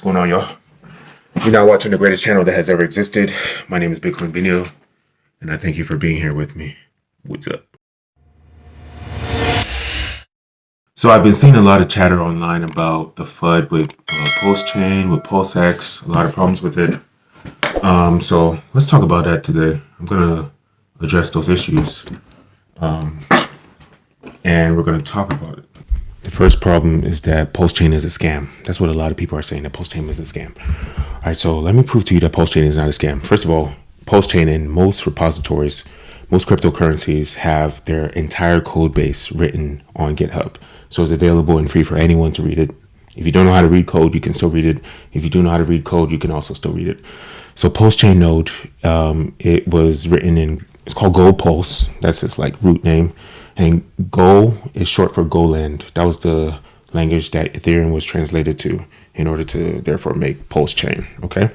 What's going on, y'all? You're now watching the greatest channel that has ever existed. My name is Bitcoin Video, and I thank you for being here with me. What's up? So I've been seeing a lot of chatter online about the FUD with PulseChain, with PulseX, a lot of problems with it. So let's talk about that today. I'm going to address those issues, and we're going to talk about it. The first problem is that PulseChain is a scam. That's what a lot of people are saying, that PulseChain is a scam. All right, so let me prove to you that PulseChain is not a scam. First of all, PulseChain in most repositories, most cryptocurrencies have their entire code base written on GitHub. So it's available and free for anyone to read it. If you don't know how to read code, you can still read it. If you do know how to read code, you can also still read it. So PulseChain node, it was written in, it's called Gold Pulse. That's its like root name. And Go is short for Goland. That was the language that Ethereum was translated to in order to therefore make PulseChain. Okay.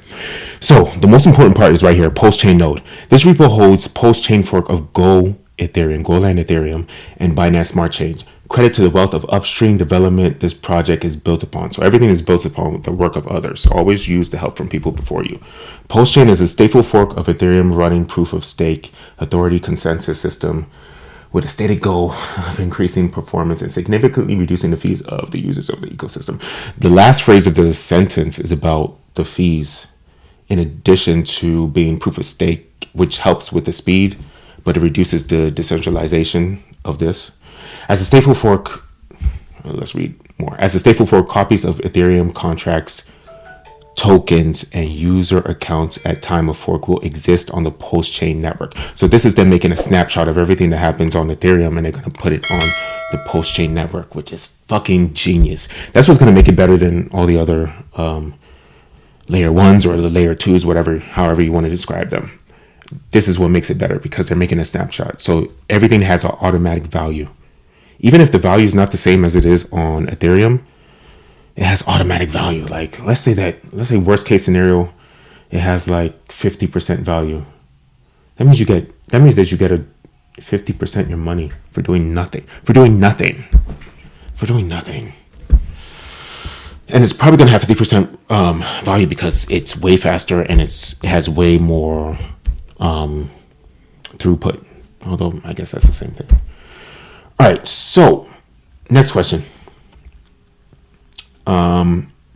So the most important part is right here, PulseChain node. This repo holds PulseChain fork of Go Ethereum, Goland Ethereum, and Binance Smart Chain. Credit to the wealth of upstream development this project is built upon. So everything is built upon the work of others. So always use the help from people before you. PulseChain is a stateful fork of Ethereum running proof of stake authority consensus system with a stated goal of increasing performance and significantly reducing the fees of the users of the ecosystem. The last phrase of the sentence is about the fees, in addition to being proof of stake, which helps with the speed, but it reduces the decentralization of this. As a stateful fork, let's read more. As a stateful fork, copies of Ethereum contracts, tokens, and user accounts at time of fork will exist on the PulseChain network. So this is them making a snapshot of everything that happens on Ethereum, and they're going to put it on the PulseChain network, which is fucking genius. That's what's going to make it better than all the other layer ones or the layer twos, whatever, however you want to describe them. This is what makes it better because they're making a snapshot. So everything has an automatic value. Even if the value is not the same as it is on Ethereum, it has automatic value. Like let's say worst case scenario, it has like 50% value. That means that you get a 50% your money for doing nothing. And it's probably gonna have 50% value because it's way faster and it has way more throughput. Although I guess that's the same thing. All right, so next question.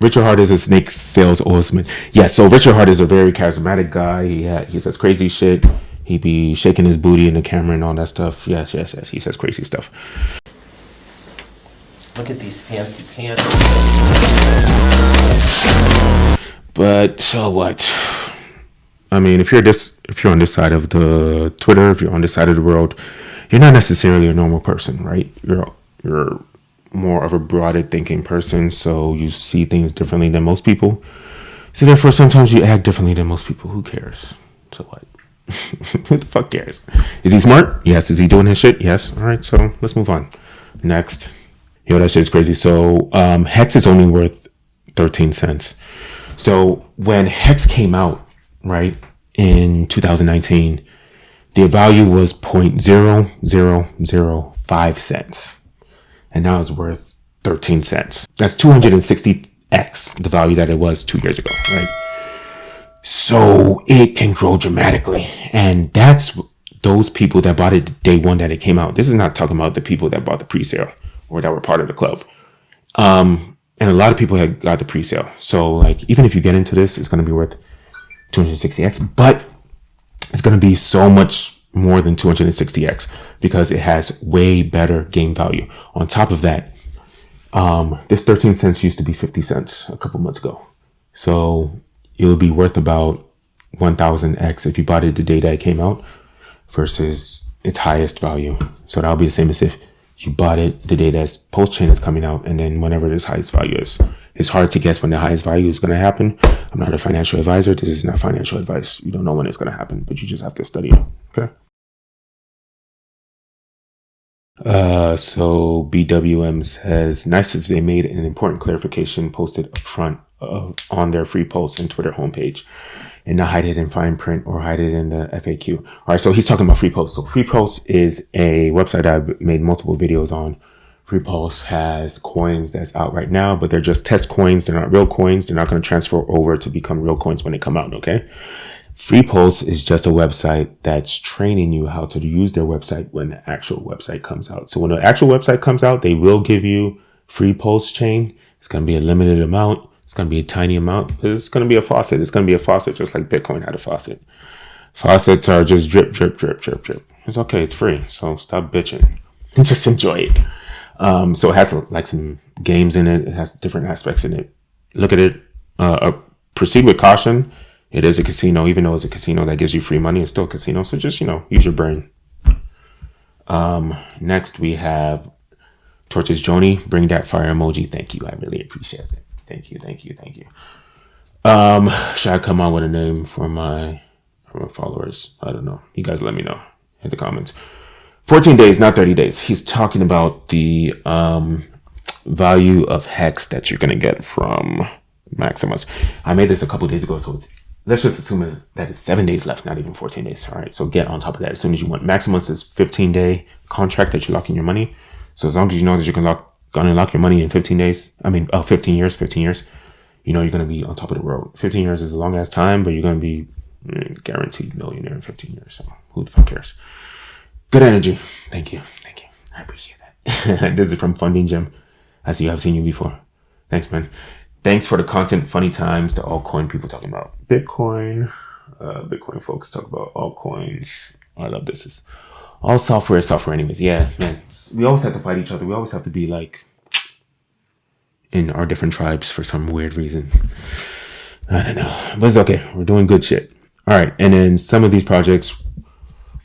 Richard Hart is a snake sales salesman. Yeah, so Richard Hart is a very charismatic guy. He says crazy shit. He be shaking his booty in the camera and all that stuff. Yes. He says crazy stuff. Look at these fancy pants. But so what? I mean, if you're on this side of the Twitter, if you're on this side of the world, you're not necessarily a normal person, right? You're more of a broader thinking person, so you see things differently than most people. So therefore, sometimes you act differently than most people. Who cares? So what? Who the fuck cares? Is he smart? Yes. Is he doing his shit? Yes. All right, so let's move on. Next. Yo, that shit is crazy. So Hex is only worth 13 cents. So when Hex came out, right, in 2019, the value was 0.0005 cents. And now it's worth 13 cents. That's 260x the value that it was 2 years ago, right? So it can grow dramatically. And that's those people that bought it day one that it came out. This is not talking about the people that bought the pre-sale or that were part of the club. And a lot of people had got the pre-sale. So like, even if you get into this, it's going to be worth 260x, but it's going to be so much more than 260x because it has way better game value. On top of that, this 13 cents used to be 50 cents a couple months ago. So it would be worth about 1000x if you bought it the day that it came out versus its highest value. So that'll be the same as if you bought it the day that PulseChain is coming out and then whenever its highest value is. It's hard to guess when the highest value is going to happen. I'm not a financial advisor. This is not financial advice. You don't know when it's going to happen, but you just have to study it. Okay. So BWM says, nice as they made an important clarification posted up front on their Free Pulse and Twitter homepage and not hide it in fine print or hide it in the FAQ. All right, so he's talking about Free Pulse. So Free Pulse is a website I've made multiple videos on Free Pulse has coins that's out right now, but they're just test coins. They're not real coins. They're not going to transfer over to become real coins when they come out, okay? Free Pulse is just a website that's training you how to use their website when the actual website comes out. So when the actual website comes out, they will give you free PulseChain. It's going to be a limited amount. It's going to be a tiny amount. It's going to be a faucet. It's going to be a faucet just like Bitcoin had a faucet. Faucets are just drip, drip, drip, drip, drip. It's okay. It's free. So stop bitching and just enjoy it. So it has like some games in it. It has different aspects in it. Look at it. Proceed with caution. It is a casino. Even though it's a casino that gives you free money, it's still a casino. So just, use your brain. Next we have 𝘊𝘰𝘯𝘕. Bring that fire emoji. Thank you. I really appreciate it. Thank you. Thank you. Thank you. Should I come out with a name for my followers? I don't know. You guys let me know in the comments. 14 days, not 30 days. He's talking about the value of hex that you're going to get from Maximus. I made this a couple days ago, so let's just assume that it's 7 days left, not even 14 days. All right, so get on top of that as soon as you want. Maximus is 15-day contract that you lock in your money. So as long as you know that you can gonna lock your money in 15 days, 15 years, you're going to be on top of the world. 15 years is a long ass time, but you're going to be guaranteed millionaire in 15 years. So who the fuck cares? Good energy. Thank you. I appreciate that. This is from Funding Gym. I see I've seen you before. Thanks, man. Thanks for the content. Funny times. The altcoin people talking about Bitcoin. Bitcoin folks talk about altcoins. I love this. It's all software is software anyways. Yeah, man. We always have to fight each other. We always have to be like in our different tribes for some weird reason. I don't know. But it's okay. We're doing good shit. All right. And then some of these projects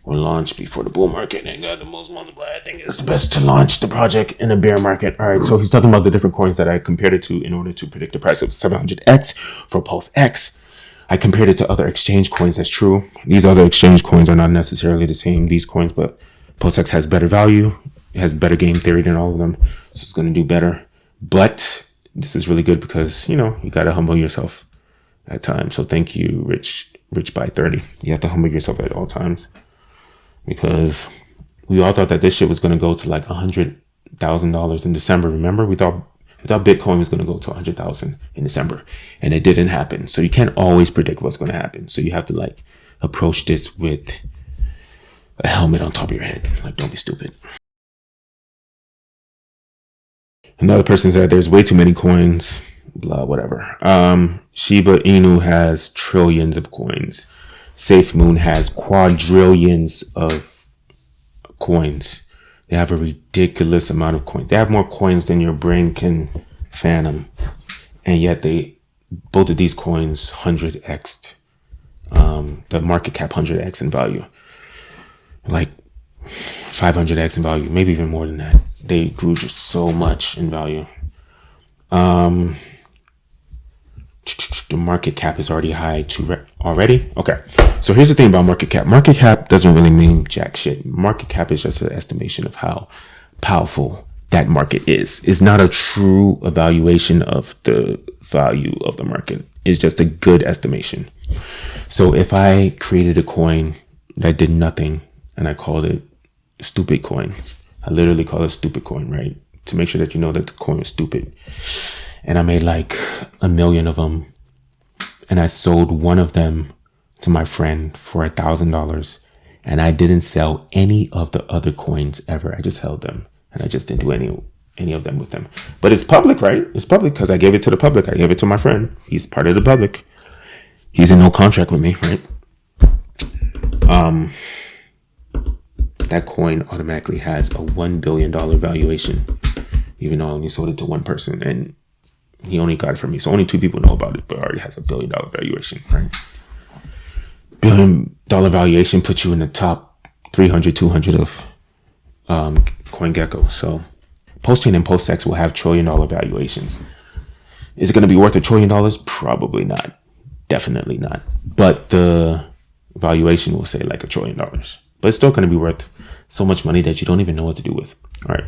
were launched before the bull market and got the most multiplied. I think it's the best to launch the project in a bear market. All right, so he's talking about the different coins that I compared it to in order to predict the price of 700X for PulseX. I compared it to other exchange coins. That's true. These other exchange coins are not necessarily the same, these coins, but PulseX has better value. It has better game theory than all of them. So it's going to do better. But this is really good because, you got to humble yourself at times. So thank you, Rich by 30. You have to humble yourself at all times. Because we all thought that this shit was going to go to like $100,000 in December. Remember, we thought Bitcoin was going to go to 100,000 in December, and it didn't happen. So you can't always predict what's going to happen. So you have to approach this with a helmet on top of your head. Don't be stupid. Another person said there's way too many coins. Blah, whatever. 𝘰𝘰𝘯𝘕 has trillions of coins. SafeMoon has quadrillions of coins. They have a ridiculous amount of coins. They have more coins than your brain can fathom. And yet both of these coins 100x. The market cap 100x in value. 500x in value, maybe even more than that. They grew just so much in value. The market cap is already high already. Okay. So here's the thing about market cap. Market cap doesn't really mean jack shit. Market cap is just an estimation of how powerful that market is. It's not a true evaluation of the value of the market. It's just a good estimation. So if I created a coin that did nothing and I called it stupid coin, I literally call it stupid coin, right? To make sure that you know that the coin is stupid. And I made 1 million of them. And I sold one of them to my friend for $1,000. And I didn't sell any of the other coins ever. I just held them. And I just didn't do any of them with them. But it's public, right? It's public because I gave it to the public. I gave it to my friend. He's part of the public. He's in no contract with me, right? That coin automatically has a $1 billion valuation, even though I only sold it to one person. And he only got it from me. So only 2 people know about it, but it already has a $1 billion valuation, right? $1 billion valuation puts you in the top 300, 200 of CoinGecko. So PulseChain and PulseX will have $1 trillion valuations. Is it going to be worth $1 trillion? Probably not. Definitely not. But the valuation will say $1 trillion. But it's still going to be worth so much money that you don't even know what to do with. All right.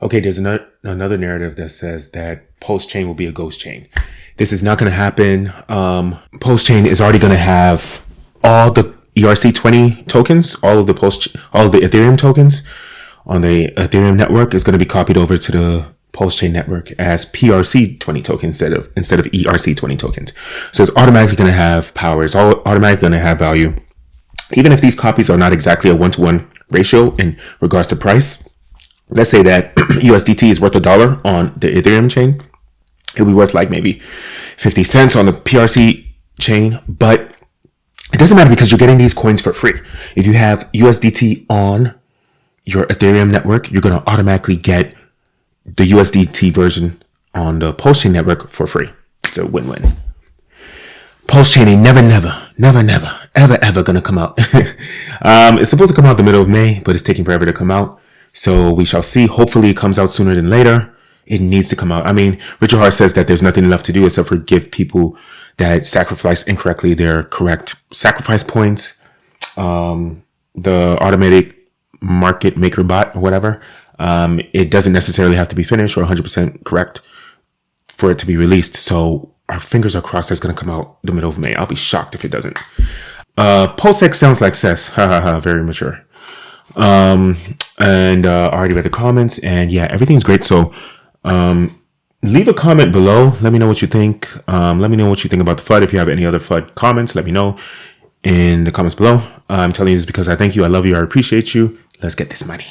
Okay, there's another narrative that says that PulseChain will be a ghost chain. This is not going to happen. PulseChain is already going to have all the ERC20 tokens, all of the Ethereum tokens on the Ethereum network is going to be copied over to the PulseChain network as PRC20 tokens instead of ERC20 tokens. So it's automatically going to have power. It's automatically going to have value. Even if these copies are not exactly a 1-to-1 ratio in regards to price, let's say that USDT is worth $1 on the Ethereum chain, it'll be worth like maybe 50 cents on the PRC chain, but it doesn't matter because you're getting these coins for free. If you have USDT on your Ethereum network, you're going to automatically get the USDT version on the PulseChain network for free. It's a win-win. PulseChain ain't ever gonna come out. It's supposed to come out the middle of May, but it's taking forever to come out. So we shall see. Hopefully it comes out sooner than later. It needs to come out. I mean, Richard Hart says that there's nothing left to do except for give people that sacrificed incorrectly their correct sacrifice points. The automatic market maker bot or whatever. It doesn't necessarily have to be finished or 100% correct for it to be released. So our fingers are crossed that's going to come out the middle of May. I'll be shocked if it doesn't. PulseX sounds like cess. Ha ha ha. Very mature. I already read the comments, and yeah, everything's great. So leave a comment below. Let me know what you think. Let me know what you think about the FUD. If you have any other FUD comments, let me know in the comments below. I'm telling you this because I thank you. I love you. I appreciate you. Let's get this money.